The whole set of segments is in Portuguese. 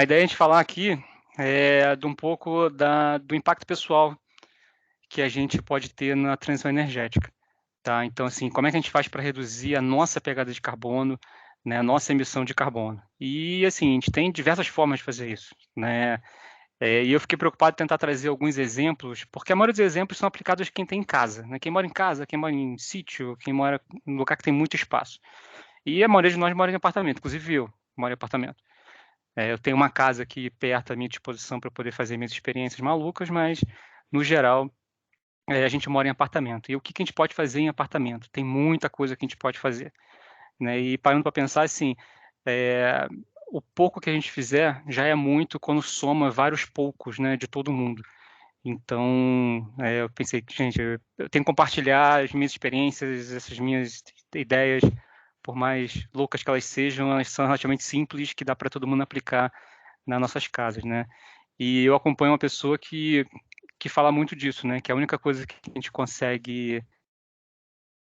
A ideia é a gente falar aqui de um pouco do impacto pessoal que a gente pode ter na transição energética, tá? Então, assim, como é que a gente faz para reduzir a nossa pegada de carbono, né, a nossa emissão de carbono? E, assim, a gente tem diversas formas de fazer isso, né? E eu fiquei preocupado em tentar trazer alguns exemplos, porque a maioria dos exemplos são aplicados a quem tem em casa, né? Quem mora em casa, quem mora em sítio, quem mora em lugar que tem muito espaço. E a maioria de nós mora em apartamento, inclusive eu moro em apartamento. Eu tenho uma casa aqui perto à minha disposição para poder fazer minhas experiências malucas, mas, no geral, a gente mora em apartamento. E o que que a gente pode fazer em apartamento? Tem muita coisa que a gente pode fazer, né? E parando para pensar, assim, eh, o pouco que a gente fizer já é muito quando soma vários poucos, né, de todo mundo. Então, eu pensei que, gente, eu tenho que compartilhar as minhas experiências, essas minhas ideias, por mais loucas que elas sejam, elas são relativamente simples, que dá para todo mundo aplicar nas nossas casas, né? E eu acompanho uma pessoa que fala muito disso, né? Que a única coisa que a gente consegue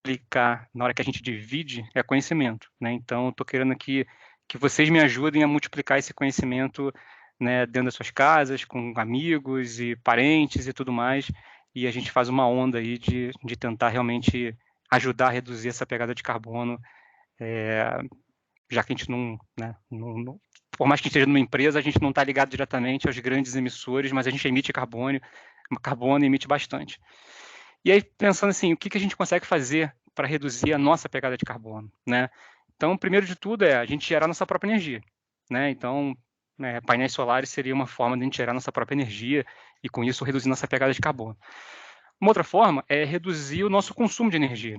aplicar na hora que a gente divide é conhecimento, né? Então, estou querendo aqui que vocês me ajudem a multiplicar esse conhecimento, né, dentro das suas casas, com amigos e parentes e tudo mais, e a gente faz uma onda aí de tentar realmente ajudar a reduzir essa pegada de carbono, é, já que a gente não, né, por mais que esteja numa empresa, a gente não está ligado diretamente aos grandes emissores, mas a gente emite carbono emite bastante. E aí, pensando assim, o que que a gente consegue fazer para reduzir a nossa pegada de carbono, né? Então, primeiro de tudo é a gente gerar nossa própria energia, né? Então, painéis solares seria uma forma de a gente gerar nossa própria energia e, com isso, reduzir nossa pegada de carbono. Uma outra forma é reduzir o nosso consumo de energia,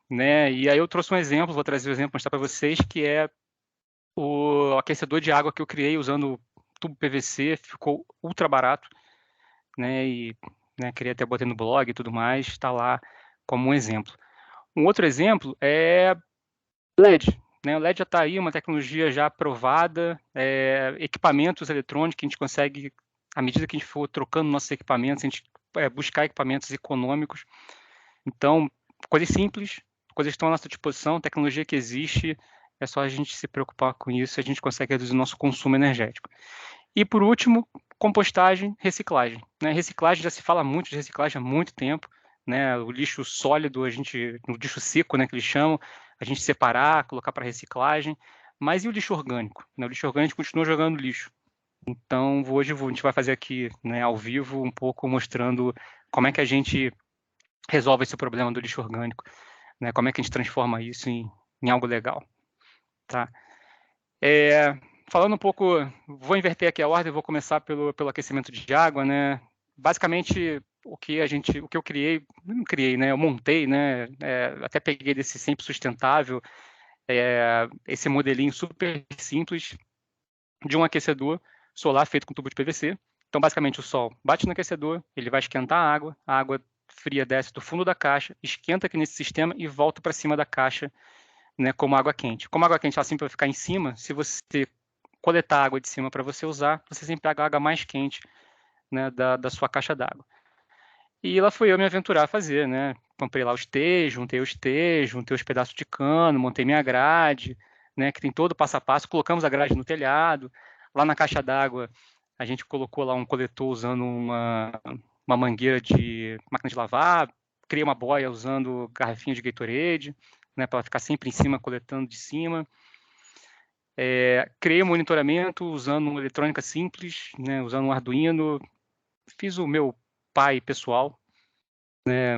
né? E aí eu trouxe um exemplo, vou trazer o exemplo mostrar para vocês, que é o aquecedor de água que eu criei usando tubo PVC, ficou ultra barato, né? E queria até botar no blog e tudo mais, está lá como um exemplo. Um outro exemplo é LED. Né? O LED já está aí, uma tecnologia já aprovada, equipamentos eletrônicos que a gente consegue, à medida que a gente for trocando nossos equipamentos, a gente buscar equipamentos econômicos. Então, coisas simples, coisas que estão à nossa disposição, tecnologia que existe, é só a gente se preocupar com isso, a gente consegue reduzir o nosso consumo energético. E por último, compostagem, reciclagem. Né? Reciclagem, já se fala muito de reciclagem há muito tempo, né? O lixo sólido, o lixo seco, né, que eles chamam, a gente separar, colocar para reciclagem, mas e o lixo orgânico? Né? O lixo orgânico continua jogando lixo. Então, hoje a gente vai fazer aqui, né, ao vivo, um pouco mostrando como é que a gente resolve esse problema do lixo orgânico, né? Como é que a gente transforma isso em algo legal, tá? Falando um pouco, vou inverter aqui a ordem, vou começar pelo aquecimento de água, né? Basicamente, o que eu criei, não criei, né? Eu montei, né? Até peguei desse sempre sustentável, esse modelinho super simples de um aquecedor solar feito com tubo de PVC. Então, basicamente, o sol bate no aquecedor, ele vai esquentar a água fria desce do fundo da caixa, esquenta aqui nesse sistema e volta para cima da caixa, né, como água quente. Como a água quente ela sempre vai ficar em cima, se você coletar água de cima para você usar, você sempre pega a água mais quente, né, da sua caixa d'água. E lá fui eu me aventurar a fazer, né? Comprei lá os T, juntei os pedaços de cano, montei minha grade, né? Que tem todo o passo a passo. Colocamos a grade no telhado. Lá na caixa d'água, a gente colocou lá um coletor usando uma mangueira de máquina de lavar. Criei uma boia usando garrafinha de Gatorade, né? Para ela ficar sempre em cima, coletando de cima. Criei um monitoramento usando uma eletrônica simples, né? Usando um Arduino. Fiz o meu pai pessoal,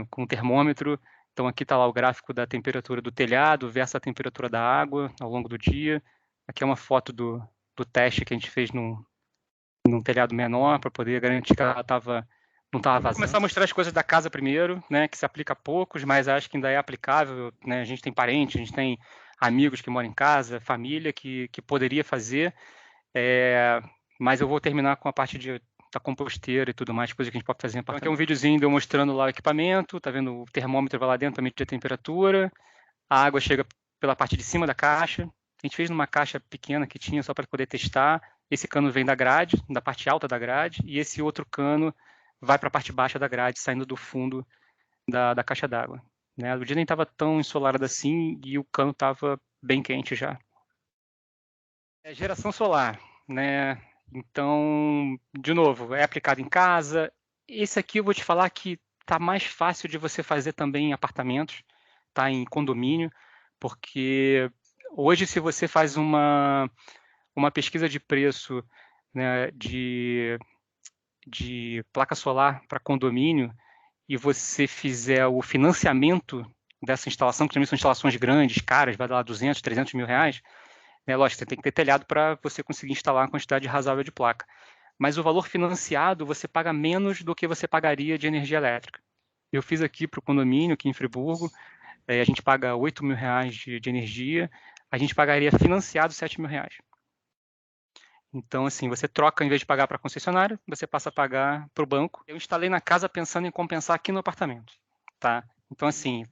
com termômetro. Então aqui está lá o gráfico da temperatura do telhado versus a temperatura da água ao longo do dia. Aqui é uma foto do teste que a gente fez num telhado menor para poder garantir que ela não estava vazando. Vou começar a mostrar as coisas da casa primeiro, né, que se aplica a poucos, mas acho que ainda é aplicável. Né, a gente tem parentes, a gente tem amigos que moram em casa, família que poderia fazer. Mas eu vou terminar com a parte da composteira e tudo mais, coisa que a gente pode fazer em apartamento. Então, aqui é um videozinho de eu mostrando lá o equipamento, tá vendo? O termômetro vai lá dentro para medir a temperatura, a água chega pela parte de cima da caixa. A gente fez numa caixa pequena que tinha só para poder testar. Esse cano vem da grade, da parte alta da grade, e esse outro cano vai para a parte baixa da grade, saindo do fundo da caixa d'água. Né? O dia nem estava tão ensolarado assim e o cano estava bem quente já. Geração solar, né? Então, de novo, é aplicado em casa. Esse aqui eu vou te falar que está mais fácil de você fazer também em apartamentos, tá? Em condomínio, porque hoje se você faz uma pesquisa de preço, né, de placa solar para condomínio e você fizer o financiamento dessa instalação, que também são instalações grandes, caras, vai dar lá 200, 300 mil reais, né? Lógico, você tem que ter telhado para você conseguir instalar uma quantidade razoável de placa. Mas o valor financiado, você paga menos do que você pagaria de energia elétrica. Eu fiz aqui para o condomínio, aqui em Friburgo, a gente paga 8 mil reais de energia, a gente pagaria financiado 7 mil reais. Então, assim, você troca, em vez de pagar para a concessionária, você passa a pagar para o banco. Eu instalei na casa pensando em compensar aqui no apartamento, tá? Então, assim,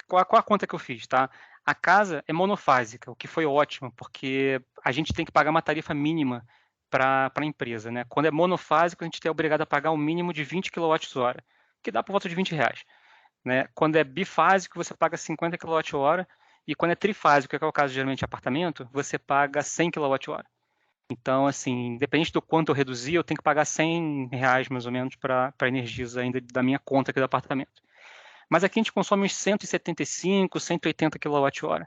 qual a conta que eu fiz, tá? A casa é monofásica, o que foi ótimo, porque a gente tem que pagar uma tarifa mínima para a empresa, né? Quando é monofásico, a gente é obrigado a pagar um mínimo de 20 kWh, que dá por volta de 20 reais, né? Quando é bifásico, você paga 50 kWh, e quando é trifásico, que é o caso geralmente de apartamento, você paga 100 kWh. Então, assim, independente do quanto eu reduzir, eu tenho que pagar 100 reais mais ou menos para a Energisa ainda da minha conta aqui do apartamento. Mas aqui a gente consome uns 175, 180 kWh.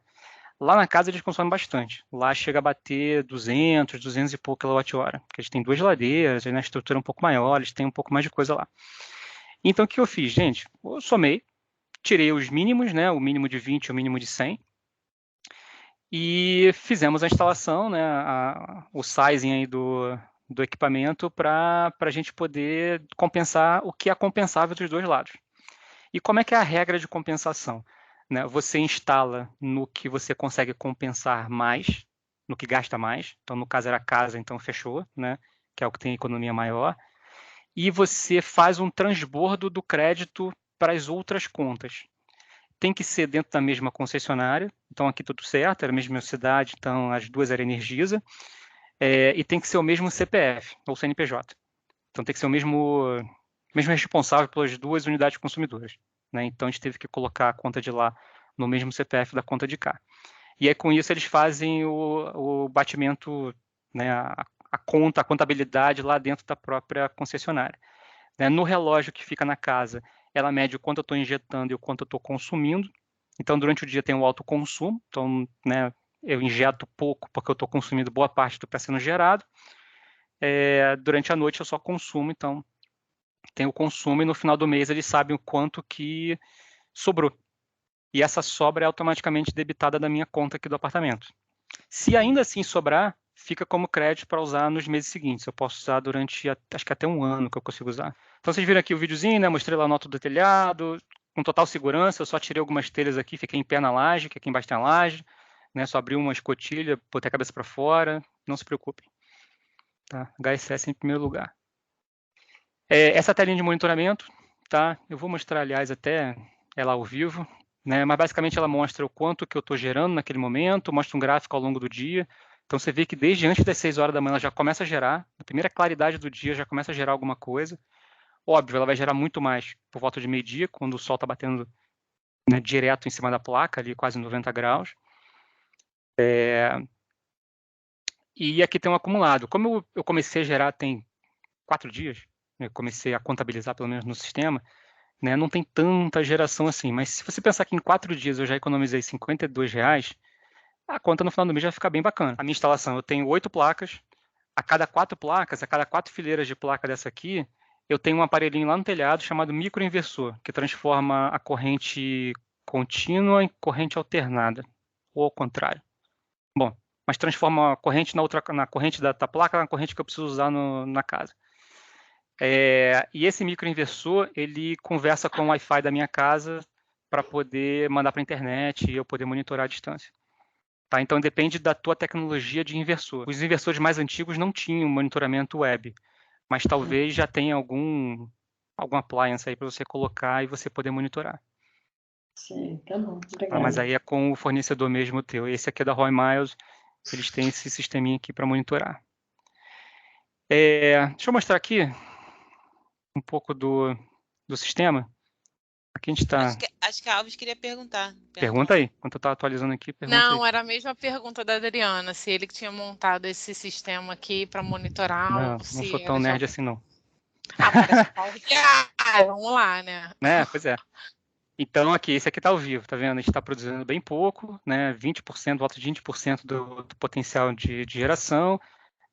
Lá na casa eles consomem bastante. Lá chega a bater 200, 200 e pouco kWh. Porque eles têm duas geladeiras, na estrutura um pouco maior, eles têm um pouco mais de coisa lá. Então o que eu fiz, gente? Eu somei, tirei os mínimos, né? O mínimo de 20 e o mínimo de 100. E fizemos a instalação, né, o sizing aí do equipamento para a gente poder compensar o que é compensável dos dois lados. E como é que é a regra de compensação? Né, você instala no que você consegue compensar mais, no que gasta mais. Então, no caso era a casa, então fechou, né, que é o que tem economia maior. E você faz um transbordo do crédito para as outras contas. Tem que ser dentro da mesma concessionária, então aqui tudo certo, era a mesma cidade, então as duas eram Energisa, e tem que ser o mesmo CPF, ou CNPJ. Então tem que ser o mesmo responsável pelas duas unidades consumidoras, né? Então a gente teve que colocar a conta de lá no mesmo CPF da conta de cá. E aí com isso eles fazem o batimento, né, a conta, a contabilidade lá dentro da própria concessionária. Né? No relógio que fica na casa, ela mede o quanto eu estou injetando e o quanto eu estou consumindo. Então, durante o dia tem o alto consumo, então, né, eu injeto pouco porque eu estou consumindo boa parte do que está sendo gerado. Durante a noite eu só consumo, então tem o consumo e no final do mês eles sabem o quanto que sobrou. E essa sobra é automaticamente debitada da minha conta aqui do apartamento. Se ainda assim sobrar, fica como crédito para usar nos meses seguintes. Eu posso usar durante, acho que até um ano que eu consigo usar. Então vocês viram aqui o videozinho, né? Mostrei lá a nota do telhado, com total segurança. Eu só tirei algumas telhas aqui, fiquei em pé na laje, que aqui embaixo tem a laje. Né? Só abri uma escotilha, botei a cabeça para fora. Não se preocupem. Tá? HSS em primeiro lugar. Essa telinha de monitoramento, tá? Eu vou mostrar, aliás, até ela ao vivo. Né? Mas basicamente ela mostra o quanto que eu estou gerando naquele momento, mostra um gráfico ao longo do dia. Então você vê que desde antes das 6 horas da manhã ela já começa a gerar, na primeira claridade do dia já começa a gerar alguma coisa. Óbvio, ela vai gerar muito mais por volta de meio-dia, quando o sol está batendo, né, direto em cima da placa, ali quase 90 graus. E aqui tem um acumulado. Como eu comecei a gerar tem 4 dias, né, comecei a contabilizar pelo menos no sistema, né, não tem tanta geração assim. Mas se você pensar que em 4 dias eu já economizei R$52, a conta no final do mês já fica bem bacana. A minha instalação, eu tenho 8 placas, a cada 4 placas, a cada 4 fileiras de placa dessa aqui, eu tenho um aparelhinho lá no telhado chamado microinversor, que transforma a corrente contínua em corrente alternada, ou ao contrário. Bom, mas transforma a corrente na corrente da placa na corrente que eu preciso usar na casa. E esse microinversor, ele conversa com o Wi-Fi da minha casa para poder mandar para a internet e eu poder monitorar a distância. Tá? Então depende da tua tecnologia de inversor. Os inversores mais antigos não tinham monitoramento web, mas talvez já tenha algum appliance aí para você colocar e você poder monitorar. Sim, tá bom, obrigada. Tá? Mas aí é com o fornecedor mesmo teu. Esse aqui é da Roy Miles, eles têm esse sisteminha aqui para monitorar. Deixa eu mostrar aqui um pouco do sistema. Aqui a gente está... Acho que a Alves queria perguntar. Pergunta aí, enquanto eu estava atualizando aqui, pergunta Não, aí. era a mesma pergunta da Adriana, se ele tinha montado esse sistema aqui para monitorar Não, ou não se sou era tão de nerd alguém. assim, não. Ah, parece que vamos lá, né? Pois é. Então, aqui, esse aqui está ao vivo, tá vendo? A gente está produzindo bem pouco, né? 20%, volta de 20% do potencial de geração.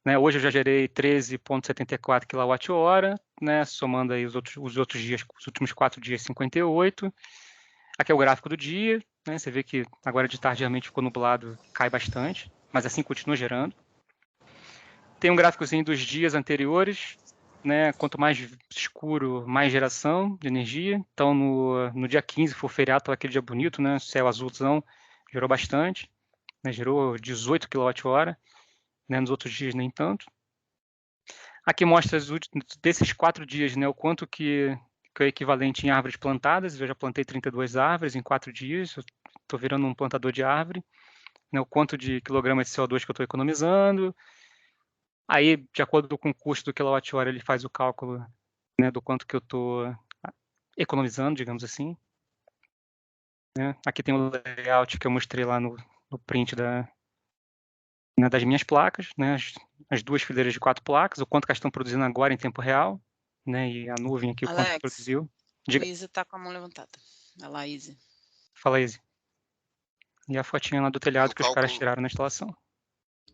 Né? Hoje eu já gerei 13,74 kWh, né? Somando aí os outros dias, os últimos 4 dias, 58. Aqui é o gráfico do dia, né? Você vê que agora de tarde realmente ficou nublado, cai bastante, mas assim continua gerando. Tem um gráficozinho dos dias anteriores, né? Quanto mais escuro, mais geração de energia. Então, no dia 15 foi o feriado, estava aquele dia bonito, né? Céu azulzão, gerou bastante, né? Gerou 18 kWh, né? Nos outros dias nem tanto. Aqui mostra desses 4 dias, né? O quanto que é equivalente em árvores plantadas. Eu já plantei 32 árvores em 4 dias, estou virando um plantador de árvore. Né? O quanto de quilogramas de CO2 que eu estou economizando. Aí, de acordo com o custo do quilowatt-hora, ele faz o cálculo, né, do quanto que eu estou economizando, digamos assim. Né? Aqui tem o layout que eu mostrei lá no print né, das minhas placas, né, as 2 fileiras de 4 placas, o quanto que elas estão produzindo agora em tempo real, né, e a nuvem aqui, o quanto que produziu. Diga. O Izzy está com a mão levantada. Vai lá, Izzy. Fala, Izzy. E a fotinha lá do telhado que os caras tiraram na instalação.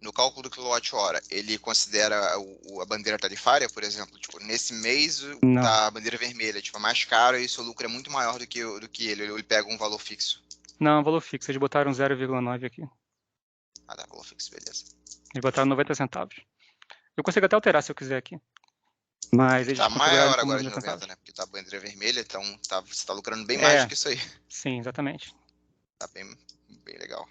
No cálculo do quilowatt-hora, ele considera a bandeira tarifária, por exemplo? Tipo, nesse mês tá a bandeira vermelha, tipo, é mais caro e seu lucro é muito maior do que ele. Ele pega um valor fixo. Não, valor fixo. Eles botaram 0,9 aqui. Ah, tá, valor fixo, beleza. Eles botaram 90 centavos. Eu consigo até alterar se eu quiser aqui. Mas eles tá maior agora de 90 90, centavos. né? Porque tá a bandeira vermelha, então você tá lucrando bem mais do que isso aí. Sim, exatamente. Tá bem legal.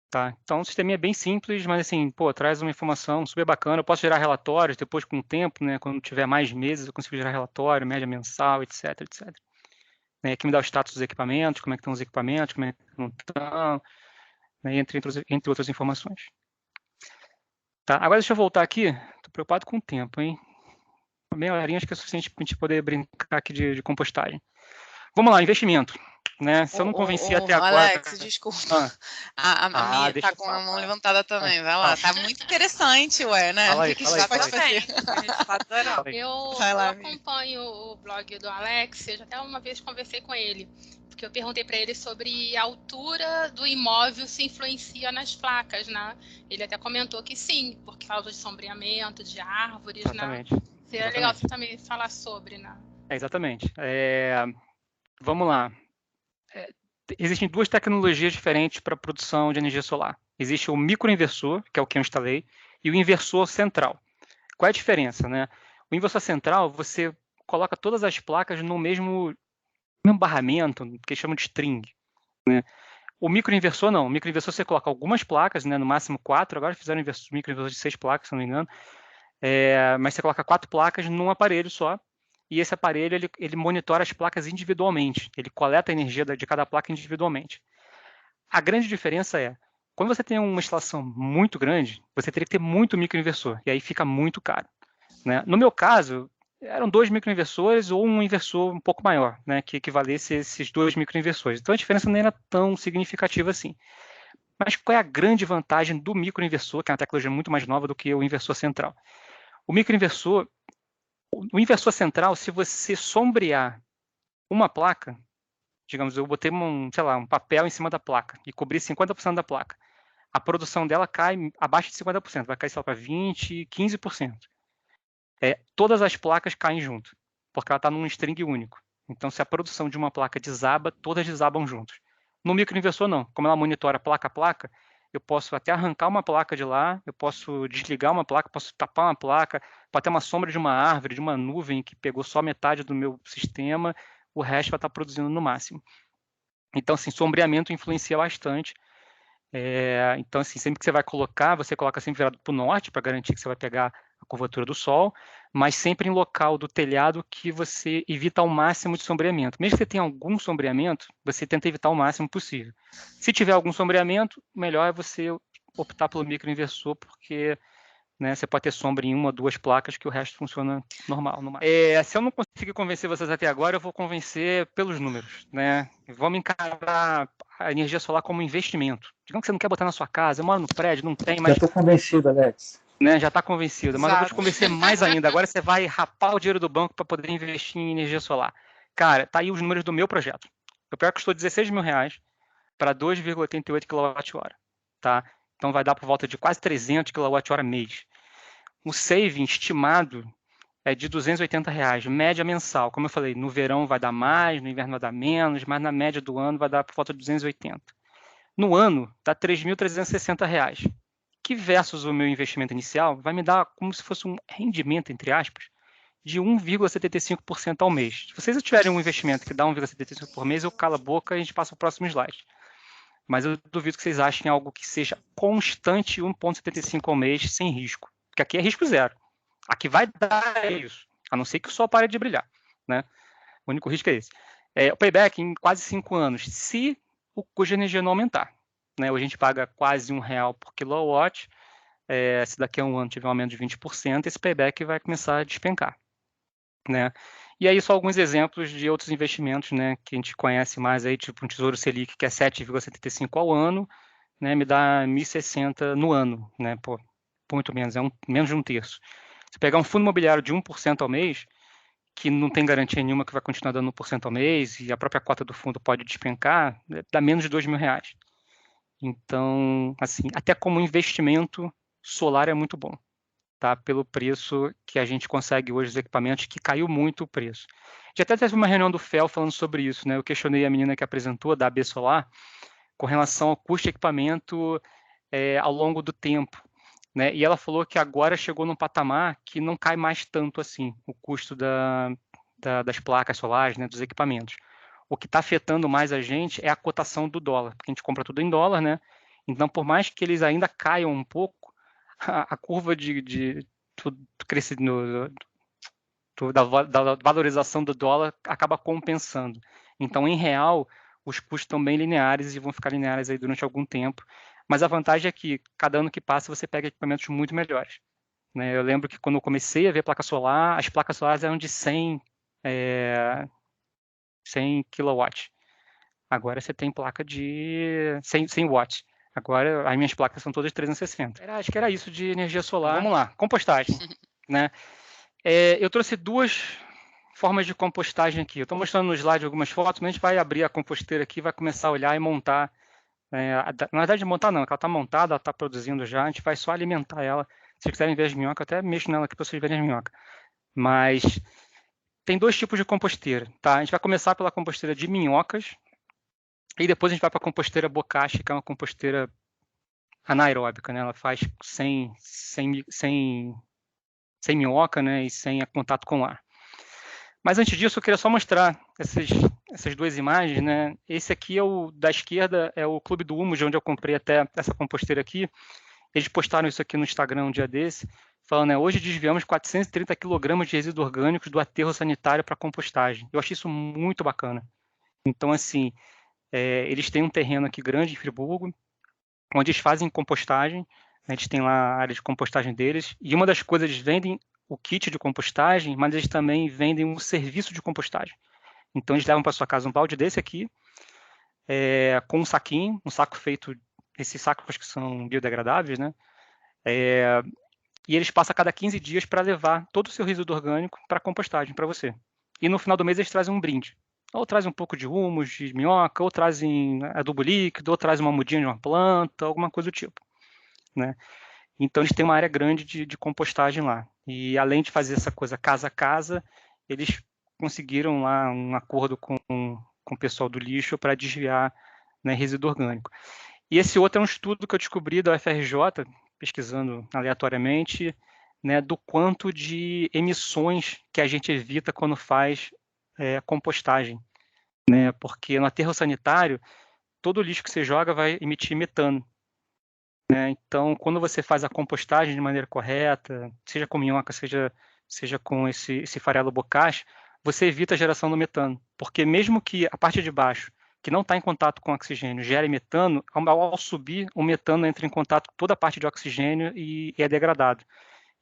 Tá, então o sisteminha é bem simples, mas assim, pô, traz uma informação super bacana. Eu posso gerar relatórios depois com o tempo, né? Quando tiver mais meses, eu consigo gerar relatório, média mensal, etc, etc. Né, aqui me dá o status dos equipamentos, como é que estão os equipamentos, como é que não estão, né, entre outras informações. Tá, agora deixa eu voltar aqui. Tô preocupado com o tempo, hein? Meia horinha acho que é suficiente para a gente poder brincar aqui de compostagem. Vamos lá, investimento. Né? Se eu não convenci até agora... Alex, desculpa. A minha tá com a mão levantada também. Vai lá, tá muito interessante, ué, né? Fala aí, o que está fala aí. fazendo? A gente tá adorando. Eu acompanho o blog do Alex, eu já até uma vez conversei com ele, porque eu perguntei para ele sobre a altura do imóvel se influencia nas placas, né? Ele até comentou que sim, por causa de sombreamento, de árvores, Exatamente. né? Seria legal você também falar sobre, né? Exatamente. Vamos lá. Existem 2 tecnologias diferentes para a produção de energia solar. Existe o microinversor, que é o que eu instalei, e o inversor central. Qual é a diferença, né? O inversor central, você coloca todas as placas no mesmo barramento, que chamam de string, né? O microinversor não. O microinversor você coloca algumas placas, né, no máximo 4. Agora fizeram microinversor de 6 placas, se não me engano. Mas você coloca 4 placas num aparelho só. E esse aparelho ele monitora as placas individualmente. Ele coleta a energia de cada placa individualmente. A grande diferença é, quando você tem uma instalação muito grande, você teria que ter muito microinversor. E aí fica muito caro. Né? No meu caso, eram 2 microinversores ou um inversor um pouco maior, né, que equivalesse a esses 2 microinversores. Então a diferença não era tão significativa assim. Mas qual é a grande vantagem do microinversor, que é uma tecnologia muito mais nova do que o inversor central? O microinversor, o inversor central, se você sombrear uma placa, digamos, eu botei um papel em cima da placa e cobri 50% da placa, a produção dela cai abaixo de 50%, vai cair para 20%, 15%. Todas as placas caem junto, porque ela está num string único. Então, se a produção de uma placa desaba, todas desabam juntos. No microinversor, não. Como ela monitora placa a placa, eu posso até arrancar uma placa de lá, eu posso desligar uma placa, posso tapar uma placa, pode ter uma sombra de uma árvore, de uma nuvem que pegou só metade do meu sistema, o resto vai estar produzindo no máximo. Então, assim, sombreamento influencia bastante. Então, assim, sempre que você vai colocar, você coloca sempre virado para o norte, para garantir que você vai pegar a curvatura do sol, mas sempre em local do telhado que você evita ao máximo de sombreamento. Mesmo que você tenha algum sombreamento, você tenta evitar o máximo possível. Se tiver algum sombreamento, melhor é você optar pelo microinversor, porque né? Você pode ter sombra em 1 ou 2 placas que o resto funciona normal. Se eu não conseguir convencer vocês até agora, eu vou convencer pelos números, né? Vamos encarar a energia solar como investimento. Digamos que você não quer botar na sua casa, eu moro no prédio, não tem, mas... Já estou convencido, Alex. Né, já está convencido, mas eu vou te Exato. convencer mais ainda. Agora você vai rapar o dinheiro do banco para poder investir em energia solar. Cara, tá aí os números do meu projeto. O pior custou R$16 mil para 2,88 kWh, tá? Então vai dar por volta de quase 300 kWh mês. O saving estimado é de R$280, média mensal. Como eu falei, no verão vai dar mais, no inverno vai dar menos, mas na média do ano vai dar por volta de 280. No ano, dá R$3.360, que versus o meu investimento inicial vai me dar como se fosse um rendimento, entre aspas, de 1,75% ao mês. Se vocês tiverem um investimento que dá 1,75% por mês, eu calo a boca e a gente passa ao próximo slide. Mas eu duvido que vocês achem algo que seja constante 1,75% ao mês, sem risco. Porque aqui é risco zero. Aqui vai dar isso, a não ser que o sol pare de brilhar, né? O único risco é esse. O payback em quase 5 anos, se o custo de energia não aumentar, né? Hoje a gente paga quase R$1 por quilowatt. Se daqui a um ano tiver um aumento de 20%, esse payback vai começar a despencar, né? E aí só alguns exemplos de outros investimentos, né, que a gente conhece mais aí, tipo um Tesouro Selic, que é 7,75% ao ano, né, me dá 1.060 no ano, né? Pô, muito menos, menos de 1/3. Se pegar um fundo imobiliário de 1% ao mês, que não tem garantia nenhuma que vai continuar dando 1% ao mês, e a própria cota do fundo pode despencar, dá menos de R$2 mil. Então, assim, até como investimento, solar é muito bom, tá? Pelo preço que a gente consegue hoje os equipamentos, que caiu muito o preço. Já até teve uma reunião do FEL falando sobre isso, né? Eu questionei a menina que apresentou, da AB Solar, com relação ao custo de equipamento ao longo do tempo, né? E ela falou que agora chegou num patamar que não cai mais tanto assim, o custo das placas solares, né, dos equipamentos. O que está afetando mais a gente é a cotação do dólar, porque a gente compra tudo em dólar, né? Então, por mais que eles ainda caiam um pouco, a curva de crescimento da valorização do dólar acaba compensando. Então, em real, os custos estão bem lineares e vão ficar lineares aí durante algum tempo. Mas a vantagem é que, cada ano que passa, você pega equipamentos muito melhores, né? Eu lembro que quando eu comecei a ver placa solar, as placas solares eram de 100 kW. Agora você tem placa de 100 watts. Agora as minhas placas são todas 360. Acho que era isso de energia solar. Vamos lá, compostagem, né? Eu trouxe 2 formas de compostagem aqui. Eu estou mostrando no slide algumas fotos, mas a gente vai abrir a composteira aqui, vai começar a olhar e montar. Na verdade, montar não, ela está montada, ela está produzindo já, a gente vai só alimentar ela. Se vocês quiserem ver as minhocas, eu até mexo nela aqui para vocês verem as minhocas. Mas tem 2 tipos de composteira, tá? A gente vai começar pela composteira de minhocas, e depois a gente vai para a composteira bokashi, que é uma composteira anaeróbica, né? Ela faz sem minhoca, né? E sem contato com o ar. Mas antes disso, eu queria só mostrar essas 2 imagens, né? Esse aqui da esquerda, é o Clube do Humus, de onde eu comprei até essa composteira aqui. Eles postaram isso aqui no Instagram um dia desse, falando, né, hoje desviamos 430 kg de resíduos orgânicos do aterro sanitário para compostagem. Eu achei isso muito bacana. Então, assim, eles têm um terreno aqui grande em Friburgo, onde eles fazem compostagem. A gente tem lá a área de compostagem deles. E uma das coisas, eles vendem o kit de compostagem, mas eles também vendem um serviço de compostagem. Então, eles levam para sua casa um balde desse aqui, com um saquinho, um saco feito... Esses sacos que são biodegradáveis, né? E eles passam a cada 15 dias para levar todo o seu resíduo orgânico para compostagem para você. E no final do mês eles trazem um brinde. Ou trazem um pouco de humus, de minhoca, ou trazem adubo líquido, ou trazem uma mudinha de uma planta, alguma coisa do tipo, né? Então eles têm uma área grande de compostagem lá. E além de fazer essa coisa casa a casa, eles conseguiram lá um acordo com o pessoal do lixo para desviar, né, resíduo orgânico. E esse outro é um estudo que eu descobri da UFRJ, pesquisando aleatoriamente, né, do quanto de emissões que a gente evita quando faz compostagem, né? Porque no aterro sanitário, todo o lixo que você joga vai emitir metano, né? Então, quando você faz a compostagem de maneira correta, seja com minhoca, seja com esse farelo bokashi, você evita a geração do metano, porque mesmo que a parte de baixo que não está em contato com oxigênio gera metano, ao subir, o metano entra em contato com toda a parte de oxigênio e é degradado.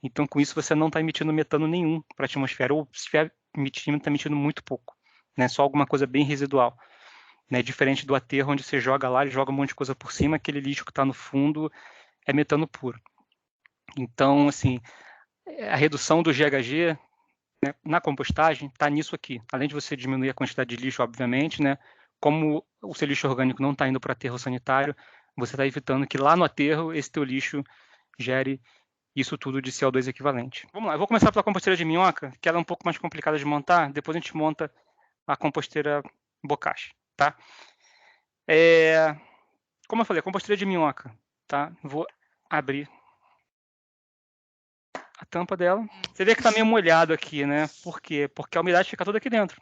Então, com isso, você não está emitindo metano nenhum para a atmosfera, ou se estiver emitindo, está emitindo muito pouco, né? Só alguma coisa bem residual. Né? Diferente do aterro, onde você joga lá e joga um monte de coisa por cima, aquele lixo que está no fundo é metano puro. Então, assim, a redução do GHG, né, na compostagem está nisso aqui. Além de você diminuir a quantidade de lixo, obviamente, né? Como o seu lixo orgânico não está indo para o aterro sanitário, você está evitando que lá no aterro esse teu lixo gere isso tudo de CO2 equivalente. Vamos lá, eu vou começar pela composteira de minhoca, que ela é um pouco mais complicada de montar, depois a gente monta a composteira bocashi, tá? Como eu falei, a composteira de minhoca, tá? Vou abrir a tampa dela. Você vê que está meio molhado aqui, né? Por quê? Porque a umidade fica toda aqui dentro,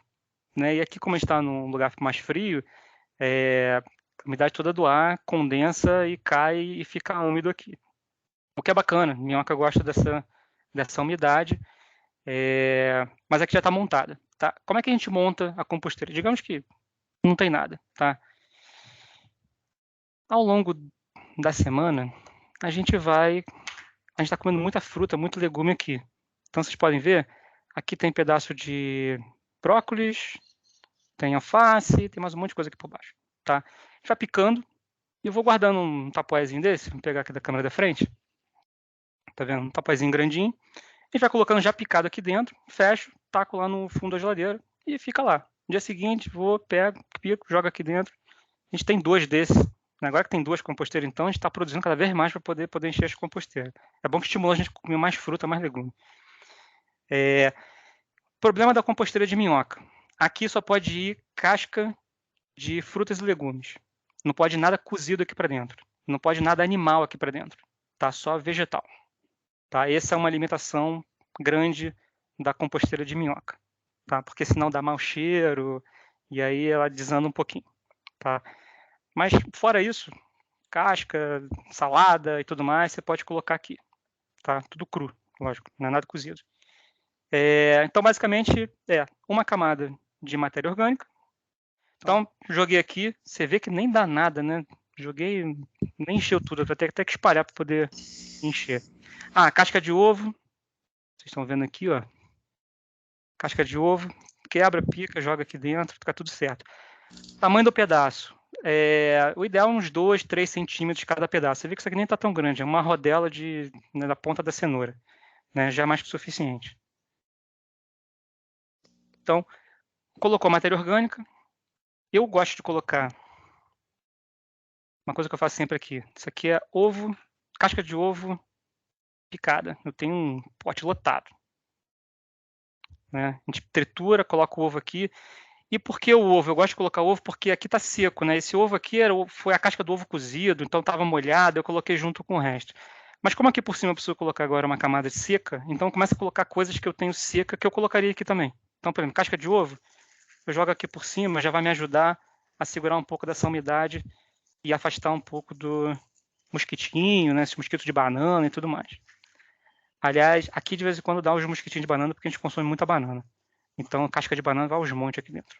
né? E aqui, como a gente está num lugar mais frio, a umidade toda do ar condensa e cai e fica úmido aqui. O que é bacana, minhoca gosta dessa umidade, mas aqui já está montada, tá? Como é que a gente monta a composteira? Digamos que não tem nada, tá? Ao longo da semana, a gente está comendo muita fruta, muito legume aqui. Então, vocês podem ver, aqui tem pedaço de brócolis, tem alface, tem mais um monte de coisa aqui por baixo, tá? A gente vai picando e eu vou guardando um tapoezinho desse, vou pegar aqui da câmera da frente. Tá vendo? Um tapoezinho grandinho. A gente vai colocando já picado aqui dentro, fecho, taco lá no fundo da geladeira e fica lá. No dia seguinte, pego, pico, jogo aqui dentro. A gente tem 2 desses. Agora que tem 2 composteiras, então, a gente está produzindo cada vez mais para poder encher as composteiras. É bom que estimula a gente a comer mais fruta, mais legume. Problema da composteira de minhoca. Aqui só pode ir casca de frutas e legumes. Não pode nada cozido aqui para dentro. Não pode nada animal aqui para dentro. Tá? Só vegetal. Tá? Essa é uma limitação grande da composteira de minhoca. Tá? Porque senão dá mau cheiro e aí ela desanda um pouquinho. Tá? Mas, fora isso, casca, salada e tudo mais, você pode colocar aqui. Tá? Tudo cru, lógico, não é nada cozido. Então, basicamente, uma camada de matéria orgânica. Então, joguei aqui, você vê que nem dá nada, né? Joguei, nem encheu tudo, vou ter até que espalhar para poder encher. Casca de ovo. Vocês estão vendo aqui, ó. Casca de ovo. Quebra, pica, joga aqui dentro, fica tudo certo. Tamanho do pedaço. O ideal é uns 2, 3 centímetros cada pedaço. Você vê que isso aqui nem está tão grande. É uma rodela da ponta da cenoura. Né? Já é mais que o suficiente. Então, colocou matéria orgânica. Eu gosto de colocar uma coisa que eu faço sempre aqui. Isso aqui é ovo, casca de ovo picada. Eu tenho um pote lotado. Né? A gente tritura, coloca o ovo aqui. E por que o ovo? Eu gosto de colocar ovo porque aqui está seco, né? Esse ovo aqui foi a casca do ovo cozido, então estava molhado, eu coloquei junto com o resto. Mas como aqui por cima eu preciso colocar agora uma camada seca, então eu começo a colocar coisas que eu tenho seca que eu colocaria aqui também. Então, por exemplo, casca de ovo, eu jogo aqui por cima, já vai me ajudar a segurar um pouco dessa umidade e afastar um pouco do mosquitinho, né? Esse mosquito de banana e tudo mais. Aliás, aqui de vez em quando dá os mosquitinhos de banana porque a gente consome muita banana. Então, casca de banana vai aos montes aqui dentro.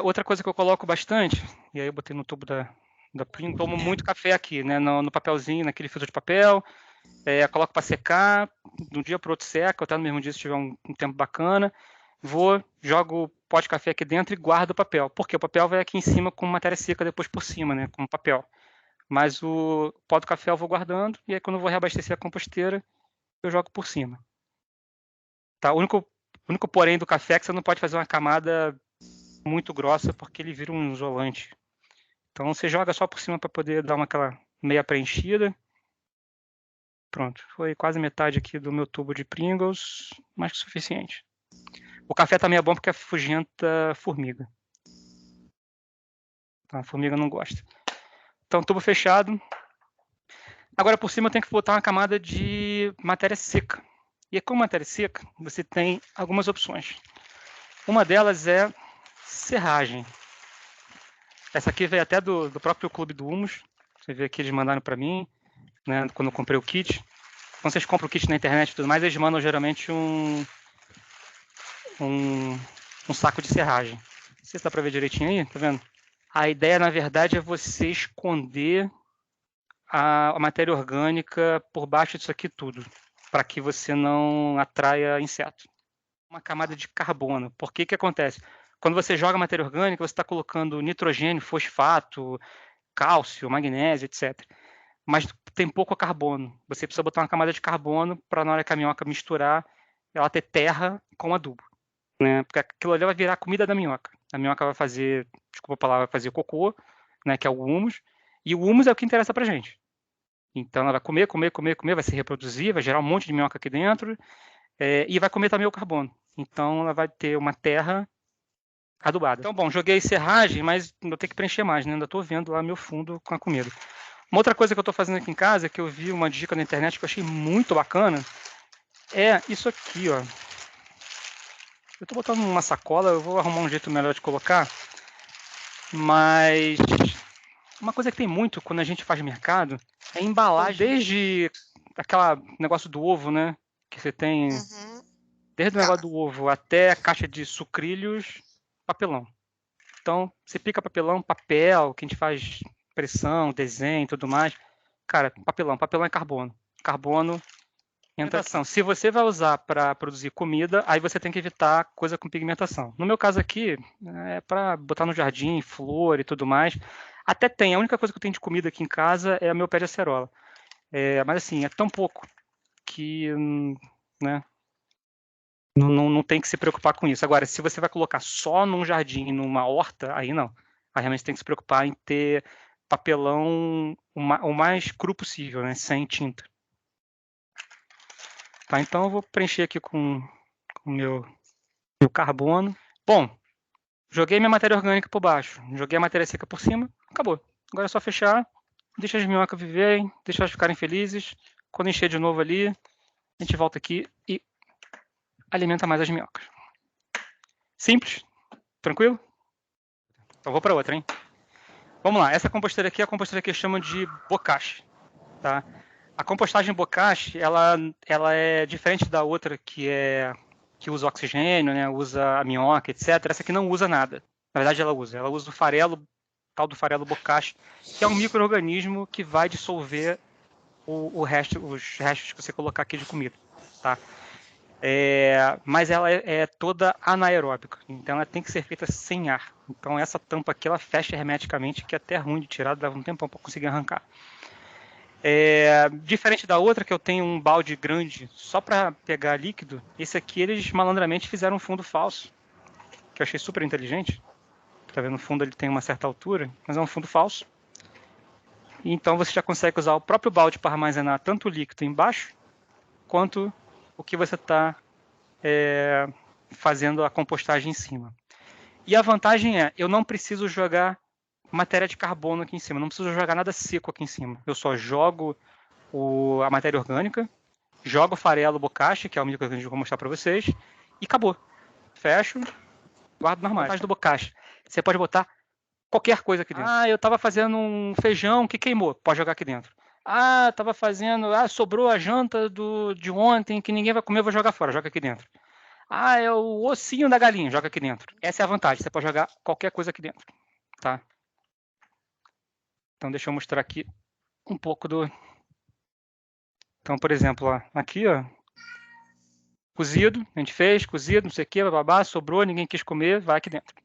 Outra coisa que eu coloco bastante, e aí eu botei no tubo da Pringles, tomo muito café aqui, né, no papelzinho, naquele filtro de papel, coloco para secar, de um dia para o outro seca, até no mesmo dia se tiver um tempo bacana, jogo o pó de café aqui dentro e guardo o papel, porque o papel vai aqui em cima com matéria seca depois por cima, né, com papel. Mas o pó do café eu vou guardando, e aí quando eu vou reabastecer a composteira, eu jogo por cima. Tá? O único porém do café é que você não pode fazer uma camada muito grossa, porque ele vira um isolante. Então você joga só por cima para poder dar aquela meia preenchida. Pronto, foi quase metade aqui do meu tubo de Pringles, mais que suficiente. O café também é bom porque afugenta formiga. Tá? A formiga não gosta. Então, tubo fechado. Agora, por cima, eu tenho que botar uma camada de matéria seca. E com matéria seca, você tem algumas opções. Uma delas é serragem. Essa aqui veio até do próprio Clube do Humus. Você vê aqui, eles mandaram para mim, né, quando eu comprei o kit. Quando vocês compram o kit na internet e tudo mais, eles mandam geralmente um um saco de serragem. Não sei se dá para ver direitinho aí, tá vendo? A ideia, na verdade, é você esconder a matéria orgânica por baixo disso aqui tudo, para que você não atraia inseto. Uma camada de carbono. Por que que acontece? Quando você joga matéria orgânica, você está colocando nitrogênio, fosfato, cálcio, magnésio, etc. Mas tem pouco carbono. Você precisa botar uma camada de carbono para, na hora que a minhoca misturar, ela ter terra com adubo, né? Porque aquilo ali vai virar a comida da minhoca. A minhoca vai fazer, desculpa a palavra, vai fazer cocô, né, que é o humus, e o humus é o que interessa pra gente. Então ela vai comer, vai se reproduzir, vai gerar um monte de minhoca aqui dentro, e vai comer também o carbono. Então ela vai ter uma terra adubada. Então, bom, joguei serragem, mas eu tenho que preencher mais, né? Ainda estou vendo lá meu fundo com a comida. Uma outra coisa que eu estou fazendo aqui em casa, que eu vi uma dica na internet que eu achei muito bacana, é isso aqui, ó. Eu estou botando numa sacola, eu vou arrumar um jeito melhor de colocar, mas uma coisa que tem muito quando a gente faz mercado é embalagem, desde aquele negócio do ovo, né? Que você tem, desde o negócio do ovo até a caixa de sucrilhos, papelão. Então, você pica papelão, papel, que a gente faz pressão, desenho e tudo mais. Cara, papelão é carbono. Carbono, pigmentação. Se você vai usar para produzir comida, aí você tem que evitar coisa com pigmentação. No meu caso aqui, é para botar no jardim, flor e tudo mais. Até tem, a única coisa que eu tenho de comida aqui em casa é o meu pé de acerola. Mas assim, é tão pouco que, né, não tem que se preocupar com isso. Agora, se você vai colocar só num jardim, numa horta, aí não. Aí realmente tem que se preocupar em ter papelão o mais cru possível, né, sem tinta. Tá, então eu vou preencher aqui com o meu carbono. Bom, joguei minha matéria orgânica por baixo, joguei a matéria seca por cima, acabou. Agora é só fechar, deixa as minhocas viverem, deixa elas ficarem felizes. Quando encher de novo ali, a gente volta aqui e alimenta mais as minhocas. Simples? Tranquilo? Então vou para outra, hein? Vamos lá, essa composteira aqui é a composteira que chama de bokashi, tá? A compostagem bokashi, ela é diferente da outra que usa oxigênio, né? Usa a minhoca, etc. Essa aqui não usa nada. Na verdade, ela usa o farelo, tal do farelo bokashi, que é um micro-organismo que vai dissolver os restos que você colocar aqui de comida, tá? Mas ela é toda anaeróbica, então ela tem que ser feita sem ar. Então essa tampa aqui ela fecha hermeticamente, que é até ruim de tirar, leva um tempão para conseguir arrancar. Diferente da outra, que eu tenho um balde grande só para pegar líquido, esse aqui eles malandramente fizeram um fundo falso, que eu achei super inteligente. Tá vendo? O fundo ele tem uma certa altura, mas é um fundo falso. Então você já consegue usar o próprio balde para armazenar tanto o líquido embaixo, quanto o que você está fazendo a compostagem em cima. E a vantagem é, eu não preciso jogar matéria de carbono aqui em cima, não preciso jogar nada seco aqui em cima. Eu só jogo a matéria orgânica, jogo o farelo bokashi, que é o micro-organismo que eu vou mostrar para vocês, e acabou. Fecho, guardo no armário. A vantagem do bokashi, você pode botar qualquer coisa aqui dentro. Eu estava fazendo um feijão que queimou, pode jogar aqui dentro. Estava fazendo, sobrou a janta de ontem que ninguém vai comer, eu vou jogar fora, joga aqui dentro. É o ossinho da galinha, joga aqui dentro. Essa é a vantagem, você pode jogar qualquer coisa aqui dentro, tá? Então deixa eu mostrar aqui um pouco do... Então, por exemplo, ó, aqui, ó, cozido, a gente fez, cozido, não sei o que, babá, sobrou, ninguém quis comer, vai aqui dentro.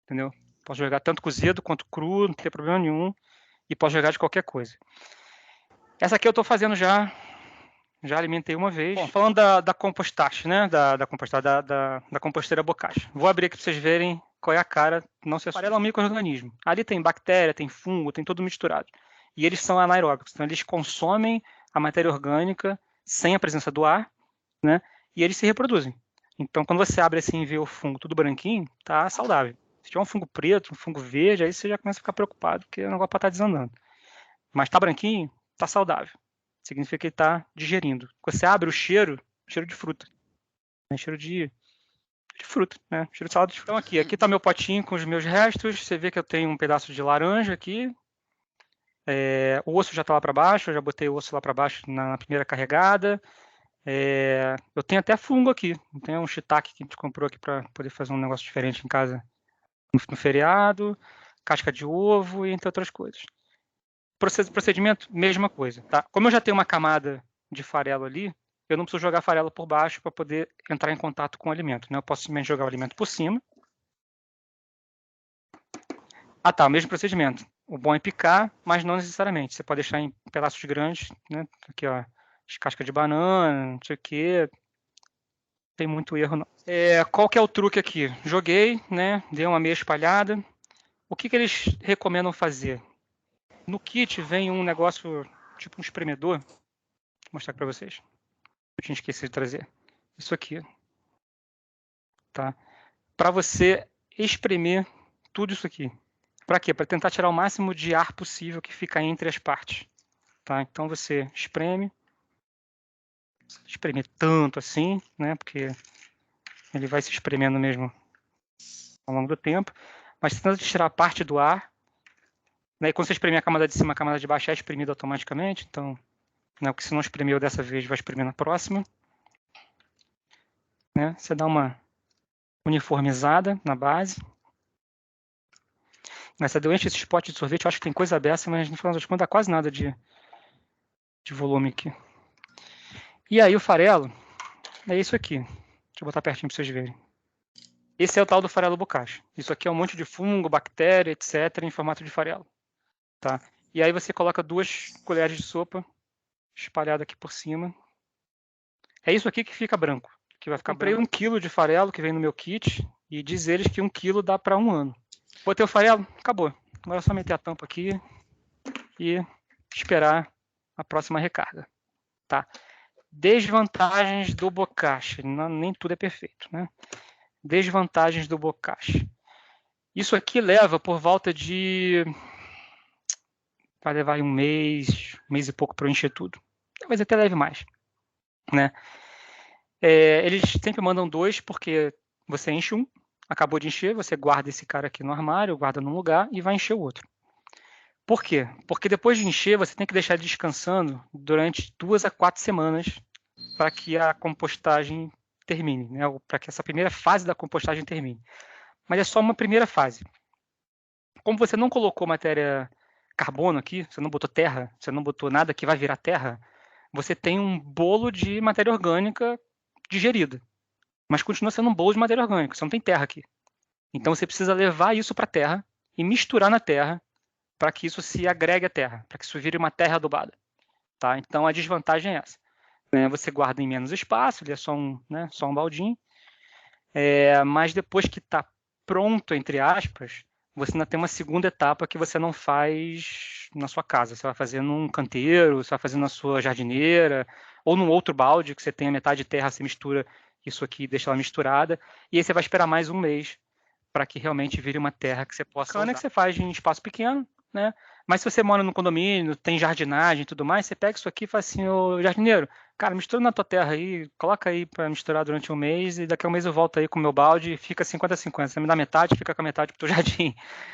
Entendeu? Posso jogar tanto cozido quanto cru, não tem problema nenhum. E posso jogar de qualquer coisa. Essa aqui eu estou fazendo já alimentei uma vez. Bom, falando da compostagem, né? Da composteira bokashi. Vou abrir aqui para vocês verem qual é a cara. Não se assuste. Farelo é um micro-organismo. Ali tem bactéria, tem fungo, tem tudo misturado. E eles são anaeróbicos, então eles consomem a matéria orgânica sem a presença do ar, né? E eles se reproduzem. Então, quando você abre assim e vê o fungo tudo branquinho, tá saudável. Se tiver um fungo preto, um fungo verde, aí você já começa a ficar preocupado, porque o negócio está desandando. Mas tá branquinho, tá saudável. Significa que ele está digerindo. Quando você abre o cheiro de fruta. Cheiro de fruta, né? Cheiro de salada de fruta. Então aqui está meu potinho com os meus restos. Você vê que eu tenho um pedaço de laranja aqui. O osso já está lá para baixo, eu já botei o osso lá para baixo na primeira carregada. Eu tenho até fungo aqui. Tem um shiitake que a gente comprou aqui para poder fazer um negócio diferente em casa no feriado, casca de ovo e entre outras coisas. Procedimento, mesma coisa, tá? Como eu já tenho uma camada de farelo ali, eu não preciso jogar farelo por baixo para poder entrar em contato com o alimento, né? Eu posso simplesmente jogar o alimento por cima. Ah, tá, o mesmo procedimento. O bom é picar, mas não necessariamente. Você pode deixar em pedaços grandes, né? Aqui, ó, casca de banana, não sei o quê. Não tem muito erro, não. Qual que é o truque aqui? Joguei, né? Dei uma meia espalhada. O que eles recomendam fazer? No kit vem um negócio, tipo um espremedor. Vou mostrar para vocês. Eu tinha esquecido de trazer. Isso aqui. Tá? Para você espremer tudo isso aqui. Para quê? Para tentar tirar o máximo de ar possível que fica entre as partes. Tá? Então você espreme tanto assim, né? Porque ele vai se espremendo mesmo ao longo do tempo. Mas tenta tirar a parte do ar. Né? E quando você espremer a camada de cima, a camada de baixo é espremida automaticamente. Então, né, o que se não espremeu dessa vez vai espremer na próxima. Né? Você dá uma uniformizada na base. Nessa doente, esse pote de sorvete, eu acho que tem coisa dessa, mas no final das contas dá quase nada de volume aqui. E aí o farelo é isso aqui. Deixa eu botar pertinho para vocês verem. Esse é o tal do farelo bokashi. Isso aqui é um monte de fungo, bactéria, etc. em formato de farelo. Tá? E aí você coloca 2 colheres de sopa espalhada aqui por cima. É isso aqui que fica branco. Que vai ficar comprei branco. 1 quilo de farelo que vem no meu kit e diz eles que 1 quilo dá para 1 ano. Botei o farelo, acabou. Agora é só meter a tampa aqui e esperar a próxima recarga. Tá? Desvantagens do bokashi. Nem tudo é perfeito, né? Desvantagens do bokashi. Isso aqui leva por volta de... Vai levar aí um mês e pouco para eu encher tudo. Talvez até leve mais, né? Eles sempre mandam 2 porque você enche um, acabou de encher, você guarda esse cara aqui no armário, guarda num lugar e vai encher o outro. Por quê? Porque depois de encher, você tem que deixar ele descansando durante 2 a 4 semanas para que a compostagem termine, né? Para que essa primeira fase da compostagem termine. Mas é só uma primeira fase. Como você não colocou matéria carbono aqui, você não botou terra, você não botou nada que vai virar terra, você tem um bolo de matéria orgânica digerida. Mas continua sendo um bolo de matéria orgânica, você não tem terra aqui. Então você precisa levar isso para a terra e misturar na terra para que isso se agregue à terra, para que isso vire uma terra adubada. Tá? Então a desvantagem é essa. Você guarda em menos espaço, ele é só um baldinho. Mas depois que está pronto, entre aspas, você ainda tem uma segunda etapa que você não faz na sua casa. Você vai fazer num canteiro, você vai fazer na sua jardineira, ou num outro balde que você tenha metade de terra, você mistura isso aqui e deixa ela misturada. E aí você vai esperar mais um mês para que realmente vire uma terra que você possa usar. Que você faz em espaço pequeno, né? Mas se você mora no condomínio, tem jardinagem e tudo mais, você pega isso aqui e fala assim, ô jardineiro, cara, mistura na tua terra aí, coloca aí para misturar durante um mês e daqui a um mês eu volto aí com o meu balde e fica 50-50. Você me dá metade, fica com a metade pro teu jardim,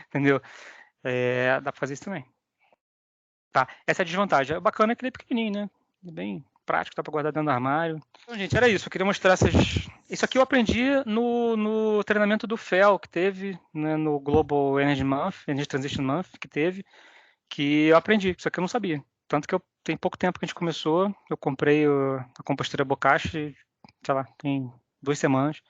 entendeu? Dá para fazer isso também. Tá, essa é a desvantagem. O bacana é que ele é pequenininho, né? Bem prático, dá para guardar dentro do armário. Então, gente, era isso. Eu queria mostrar isso aqui eu aprendi no treinamento do FEL, que teve, né, no Global Energy Month, Energy Transition Month, que eu aprendi. Isso aqui eu não sabia. Tanto que tem pouco tempo que a gente começou, eu comprei a composteira bokashi, sei lá, tem 2 semanas.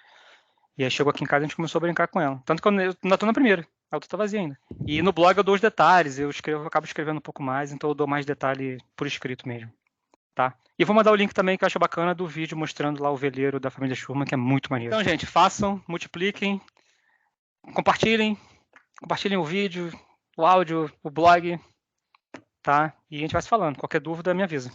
E aí chegou aqui em casa e a gente começou a brincar com ela. Tanto que eu ainda estou na primeira, a outra está vazia ainda. E no blog eu dou os detalhes, eu acabo escrevendo um pouco mais, então eu dou mais detalhe por escrito mesmo. Tá? E vou mandar o link também, que eu acho bacana, do vídeo mostrando lá o veleiro da família Schurman, que é muito maneiro. Então, gente, façam, multipliquem, compartilhem o vídeo, o áudio, o blog, tá? E a gente vai se falando. Qualquer dúvida, me avisa.